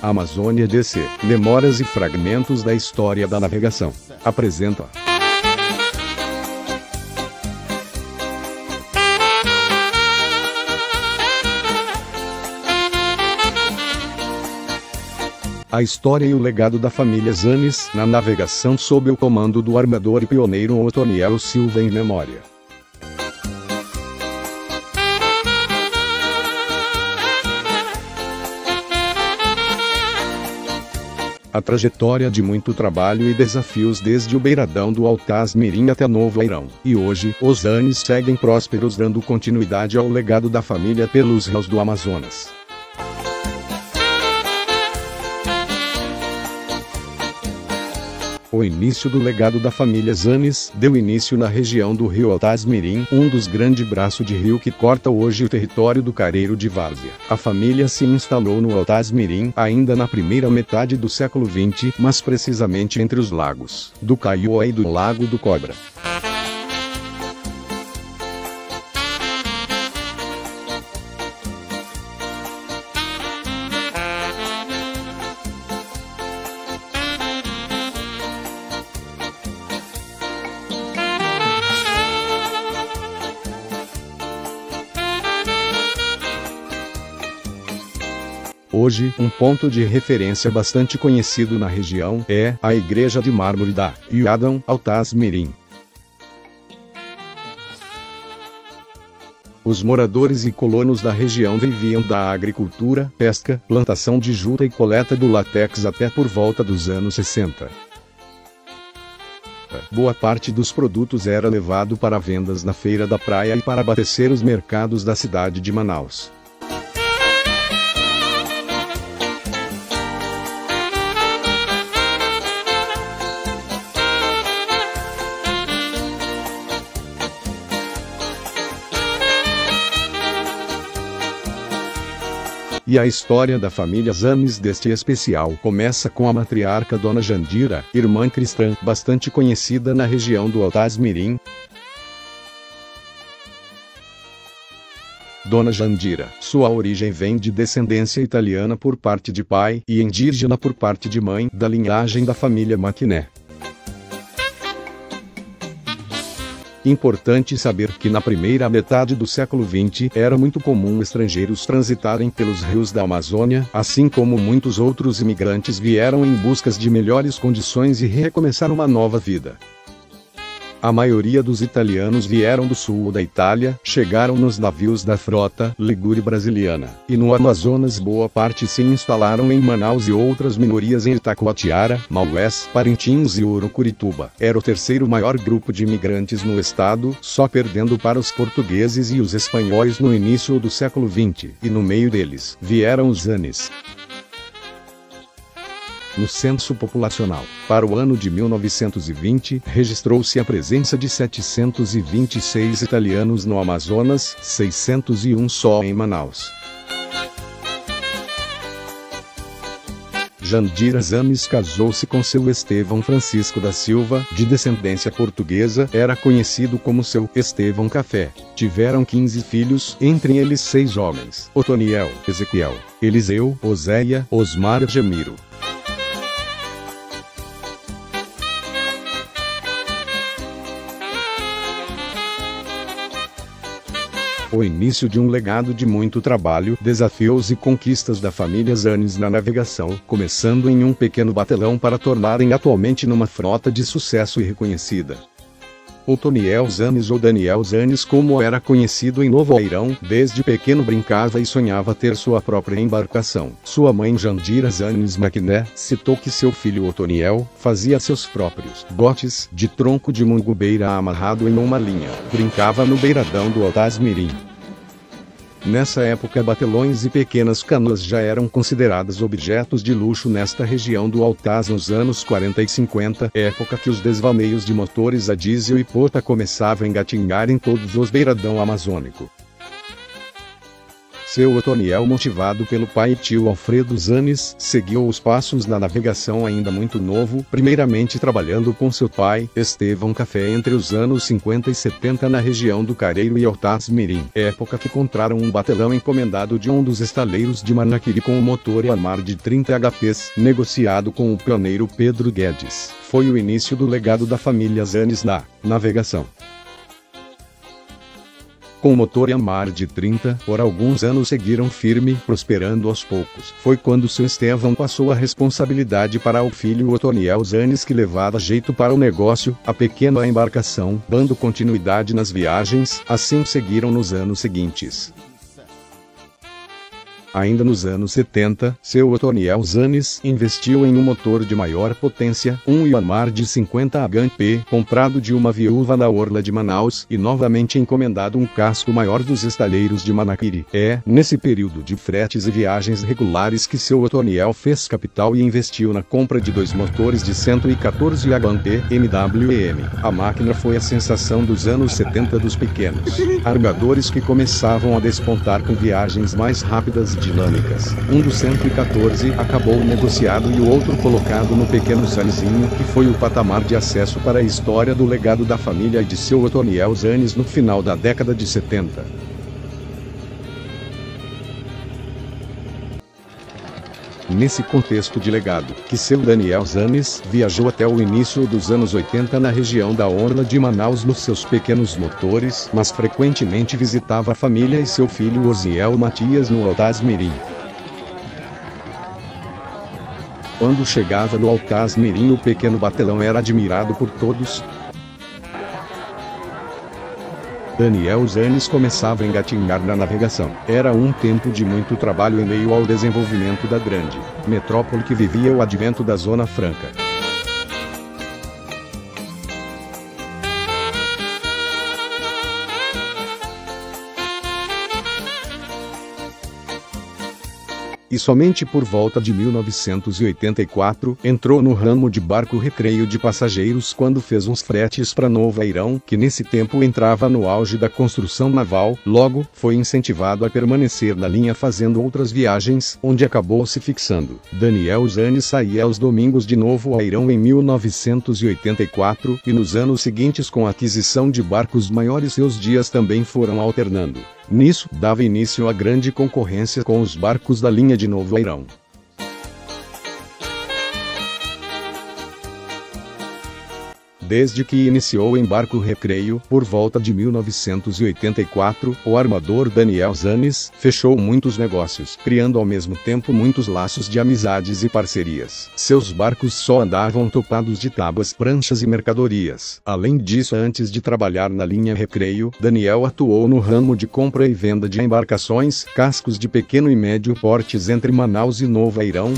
Amazônia DC, Memórias e Fragmentos da História da Navegação. Apresenta. A história e o legado da família Zanes na navegação sob o comando do armador e pioneiro Otoniel Silva em memória. A trajetória de muito trabalho e desafios desde o beiradão do Altaz Mirim até Novo Airão. E hoje, os Zanes seguem prósperos dando continuidade ao legado da família pelos rios do Amazonas. O início do legado da família Zanes deu início na região do rio Altaz Mirim, um dos grandes braços de rio que corta hoje o território do Careiro de Várzea. A família se instalou no Altaz Mirim ainda na primeira metade do século XX, mas precisamente entre os lagos do Kaiowá e do Lago do Cobra. Hoje, um ponto de referência bastante conhecido na região é a Igreja de Mármore da Iadão Altaz Mirim. Os moradores e colonos da região viviam da agricultura, pesca, plantação de juta e coleta do látex até por volta dos anos 60. Boa parte dos produtos era levado para vendas na feira da praia e para abastecer os mercados da cidade de Manaus. E a história da família Zanes deste especial começa com a matriarca Dona Jandira, irmã cristã, bastante conhecida na região do Altaz Mirim. Dona Jandira, sua origem vem de descendência italiana por parte de pai e indígena por parte de mãe, da linhagem da família Maquiné. Importante saber que na primeira metade do século XX era muito comum estrangeiros transitarem pelos rios da Amazônia, assim como muitos outros imigrantes vieram em busca de melhores condições e recomeçar uma nova vida. A maioria dos italianos vieram do sul da Itália, chegaram nos navios da frota Ligure brasiliana, e no Amazonas boa parte se instalaram em Manaus e outras minorias em Itacoatiara, Maués, Parintins e Urucurituba. Era o terceiro maior grupo de imigrantes no estado, só perdendo para os portugueses e os espanhóis no início do século XX, e no meio deles, vieram os Zanes. No censo populacional, para o ano de 1920, registrou-se a presença de 726 italianos no Amazonas, 601 só em Manaus. Jandira Zanes casou-se com seu Estevão Francisco da Silva, de descendência portuguesa, era conhecido como seu Estevão Café. Tiveram 15 filhos, entre eles 6 homens: Otoniel, Ezequiel, Eliseu, Oséia, Osmar e Gemiro. O início de um legado de muito trabalho, desafios e conquistas da família Zanes na navegação, começando em um pequeno batelão para tornarem atualmente numa frota de sucesso e reconhecida. Otoniel Zanes ou Daniel Zanes, como era conhecido em Novo Airão, desde pequeno brincava e sonhava ter sua própria embarcação. Sua mãe Jandira Zanes Maquiné citou que seu filho Otoniel fazia seus próprios botes de tronco de mungubeira amarrado em uma linha. Brincava no beiradão do Altaz Mirim. Nessa época batelões e pequenas canoas já eram consideradas objetos de luxo nesta região do Altaz nos anos 40 e 50, época que os desvaneios de motores a diesel e pota começavam a engatinhar em todos os beiradão amazônico. Seu Otoniel, motivado pelo pai e tio Alfredo Zanes, seguiu os passos na navegação ainda muito novo, primeiramente trabalhando com seu pai, Estevão Café, entre os anos 50 e 70 na região do Careiro e Altas-Mirim, época que encontraram um batelão encomendado de um dos estaleiros de Manaquiri com um motor Yanmar de 30 HPs, negociado com o pioneiro Pedro Guedes. Foi o início do legado da família Zanes na navegação. Com o motor Yanmar de 30, por alguns anos seguiram firme, prosperando aos poucos. Foi quando seu Estevão passou a responsabilidade para o filho Otoniel Zanes, que levava jeito para o negócio, a pequena embarcação, dando continuidade nas viagens. Assim seguiram nos anos seguintes. Ainda nos anos 70, seu Otoniel Zanes investiu em um motor de maior potência, um Yanmar de 50 HP, comprado de uma viúva na orla de Manaus, e novamente encomendado um casco maior dos estaleiros de Manaquiri. É nesse período de fretes e viagens regulares que seu Otoniel fez capital e investiu na compra de 2 motores de 114 HP MWM. A máquina foi a sensação dos anos 70 dos pequenos armadores que começavam a despontar com viagens mais rápidas dinâmicas. Um dos 114 acabou negociado e o outro colocado no pequeno Salizinho, que foi o patamar de acesso para a história do legado da família e de seu Otoniel Zanes no final da década de 70. Nesse contexto de legado, que seu Daniel Zanes viajou até o início dos anos 80 na região da orla de Manaus nos seus pequenos motores, mas frequentemente visitava a família e seu filho Osiel Matias no Altas-Mirim. Quando chegava no Altas-Mirim, o pequeno batelão era admirado por todos. Daniel Zanes começava a engatinhar na navegação. Era um tempo de muito trabalho em meio ao desenvolvimento da grande metrópole que vivia o advento da Zona Franca. E somente por volta de 1984, entrou no ramo de barco recreio de passageiros quando fez uns fretes para Novo Airão, que nesse tempo entrava no auge da construção naval. Logo, foi incentivado a permanecer na linha fazendo outras viagens, onde acabou se fixando. Daniel Zanes saía aos domingos de Novo Airão em 1984, e nos anos seguintes, com a aquisição de barcos maiores, seus dias também foram alternando. Nisso, dava início a grande concorrência com os barcos da linha de Novo Airão. Desde que iniciou em barco recreio, por volta de 1984, o armador Daniel Zanes fechou muitos negócios, criando ao mesmo tempo muitos laços de amizades e parcerias. Seus barcos só andavam topados de tábuas, pranchas e mercadorias. Além disso, antes de trabalhar na linha recreio, Daniel atuou no ramo de compra e venda de embarcações, cascos de pequeno e médio portes entre Manaus e Novo Airão.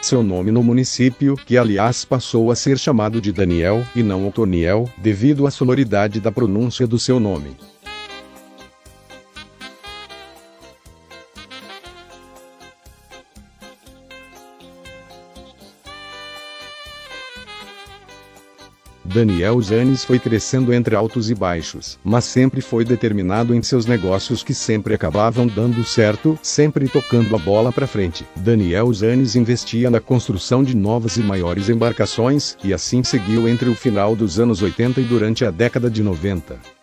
Seu nome no município, que aliás passou a ser chamado de Daniel, e não Otoniel, devido à sonoridade da pronúncia do seu nome. Daniel Zanes foi crescendo entre altos e baixos, mas sempre foi determinado em seus negócios, que sempre acabavam dando certo, sempre tocando a bola para frente. Daniel Zanes investia na construção de novas e maiores embarcações, e assim seguiu entre o final dos anos 80 e durante a década de 90.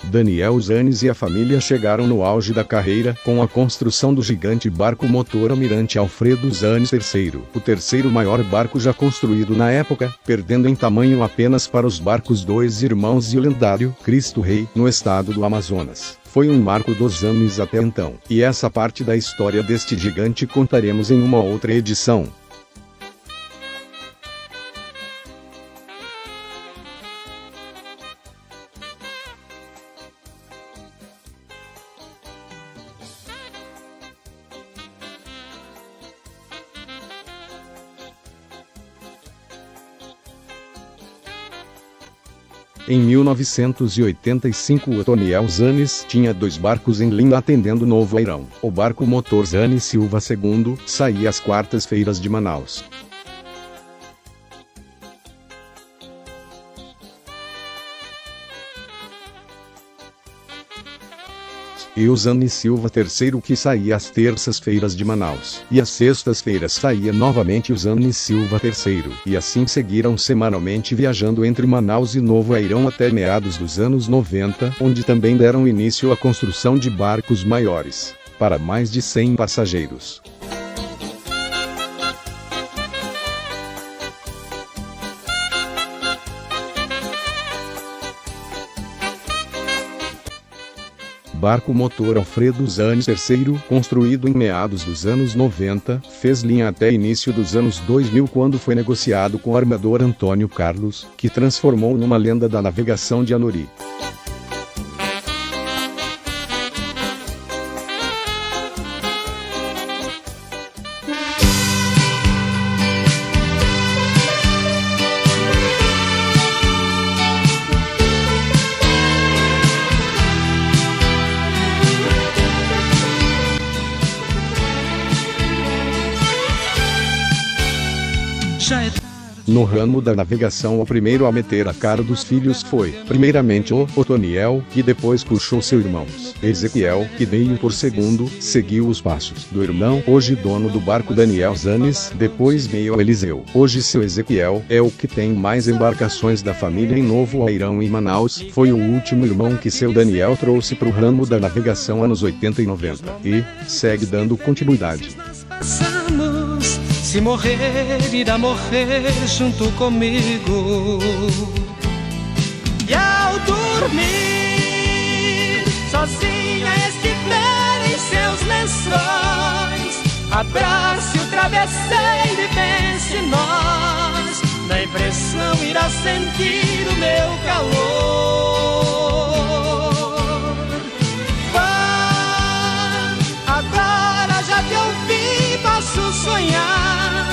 Daniel Zanes e a família chegaram no auge da carreira, com a construção do gigante barco motor Almirante Alfredo Zanes III, o terceiro maior barco já construído na época, perdendo em tamanho apenas para os barcos Dois Irmãos e o lendário Cristo Rei, no estado do Amazonas. Foi um marco dos Zanes até então, e essa parte da história deste gigante contaremos em uma outra edição. Em 1985, o Otoniel Zanes tinha 2 barcos em linha atendendo Novo Airão. O barco motor Zanes Silva II saía às quartas-feiras de Manaus. e o Zanes Silva III, que saía às terças-feiras de Manaus, e às sextas-feiras saía novamente o Zanes Silva III, e assim seguiram semanalmente viajando entre Manaus e Novo Airão até meados dos anos 90, onde também deram início à construção de barcos maiores, para mais de 100 passageiros. Barco motor Alfredo Zanes III, construído em meados dos anos 90, fez linha até início dos anos 2000, quando foi negociado com o armador Antônio Carlos, que transformou numa lenda da navegação de Anuri. No ramo da navegação, o primeiro a meter a cara dos filhos foi, primeiramente, o Otoniel, que depois puxou seu irmão Ezequiel, que veio por segundo, seguiu os passos do irmão, hoje dono do barco, Daniel Zanes, depois veio Eliseu. Hoje seu Ezequiel é o que tem mais embarcações da família em Novo Airão e Manaus, foi o último irmão que seu Daniel trouxe para o ramo da navegação anos 80 e 90, e segue dando continuidade. Se morrer, irá morrer junto comigo. E ao dormir, sozinha estiver em seus lençóis, abrace o travesseiro e pense em nós. Na impressão irá sentir o meu calor. Vá, agora já te ouvi, posso sonhar,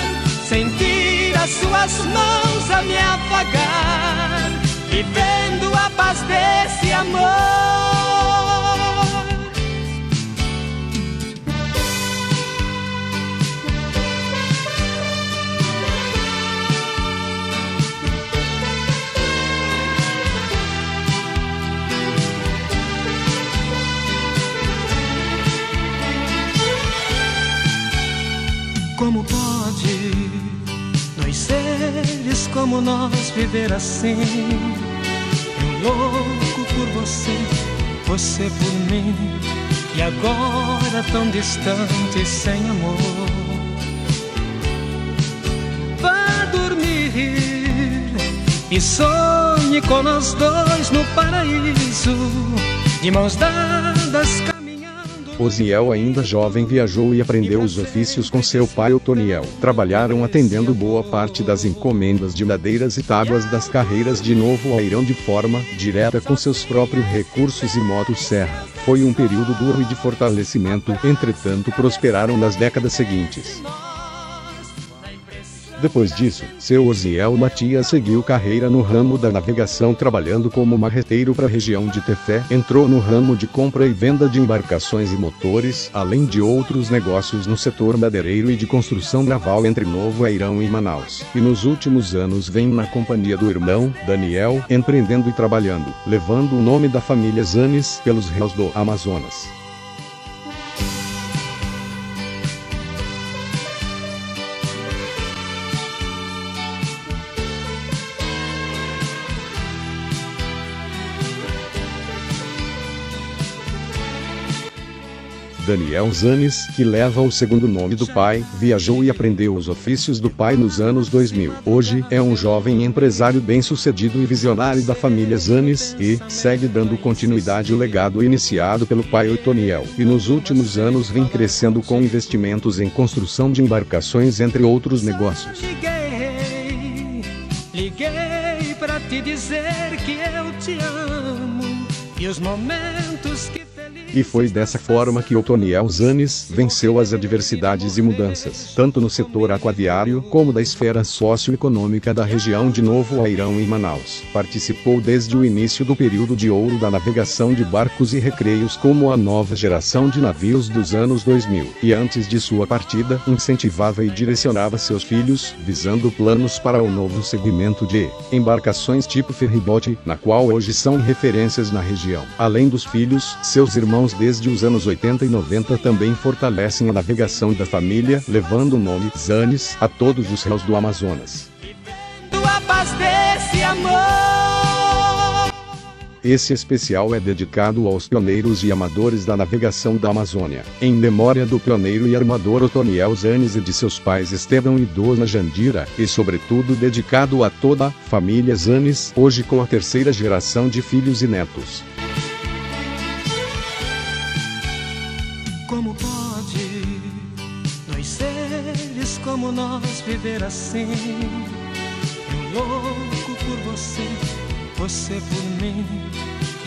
sentir as suas mãos a me afagar, vivendo a paz desse amor. Como pode dois seres como nós viver assim? Eu louco por você, você por mim, e agora tão distante, sem amor. Vá dormir e sonhe com nós dois no paraíso, de mãos dadas. Osiel, ainda jovem, viajou e aprendeu os ofícios com seu pai Otoniel. Trabalharam atendendo boa parte das encomendas de madeiras e tábuas das carreiras de Novo Airão de forma direta com seus próprios recursos e motosserra. Foi um período duro e de fortalecimento, entretanto prosperaram nas décadas seguintes. Depois disso, seu Osiel Matias seguiu carreira no ramo da navegação, trabalhando como marreteiro para a região de Tefé. Entrou no ramo de compra e venda de embarcações e motores, além de outros negócios no setor madeireiro e de construção naval entre Novo Airão e Manaus. E nos últimos anos vem na companhia do irmão, Daniel, empreendendo e trabalhando, levando o nome da família Zanes pelos rios do Amazonas. Daniel Zanes, que leva o segundo nome do pai, viajou e aprendeu os ofícios do pai nos anos 2000. Hoje, é um jovem empresário bem-sucedido e visionário da família Zanes, e segue dando continuidade ao legado iniciado pelo pai Otoniel. E nos últimos anos vem crescendo com investimentos em construção de embarcações, entre outros negócios. Liguei pra te dizer que eu te amo, e os momentos que E foi dessa forma que Otoniel Zanes venceu as adversidades e mudanças, tanto no setor aquaviário como da esfera socioeconômica da região de Novo Airão e Manaus. Participou desde o início do período de ouro da navegação de barcos e recreios como a nova geração de navios dos anos 2000, e antes de sua partida, incentivava e direcionava seus filhos, visando planos para o novo segmento de embarcações tipo ferryboat, na qual hoje são referências na região. região. Além dos filhos, seus irmãos desde os anos 80 e 90 também fortalecem a navegação da família, levando o nome Zanes a todos os réus do Amazonas. A paz desse amor. Esse especial é dedicado aos pioneiros e amadores da navegação da Amazônia, em memória do pioneiro e armador Otoniel Zanes e de seus pais Estevão e Dona Jandira, e sobretudo dedicado a toda a família Zanes, hoje com a terceira geração de filhos e netos. Como pode dois seres como nós viver assim? Eu louco por você, você por mim,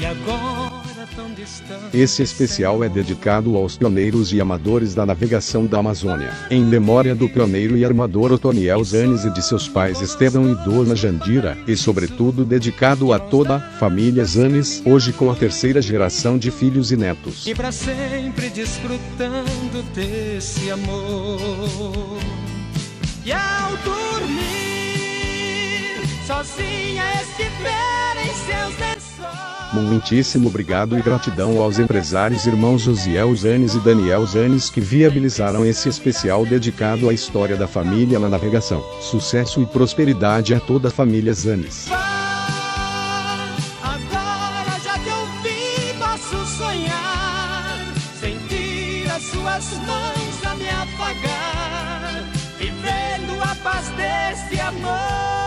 e agora tão distante. Esse especial é dedicado aos pioneiros e amadores da navegação da Amazônia, em memória do pioneiro e armador Otoniel Zanes e de seus pais Estevão e Dona Jandira, e sobretudo dedicado a toda a família Zanes, hoje com a terceira geração de filhos e netos. E para sempre desfrutando desse amor. E ao dormir sozinha estiver em seus lençóis. Muitíssimo obrigado e gratidão aos empresários irmãos Josiel Zanes e Daniel Zanes que viabilizaram esse especial dedicado à história da família na navegação. Sucesso e prosperidade a toda a família Zanes. Agora já te ouvi, posso sonhar, sentir as suas mãos a me afagar, vivendo a paz desse amor.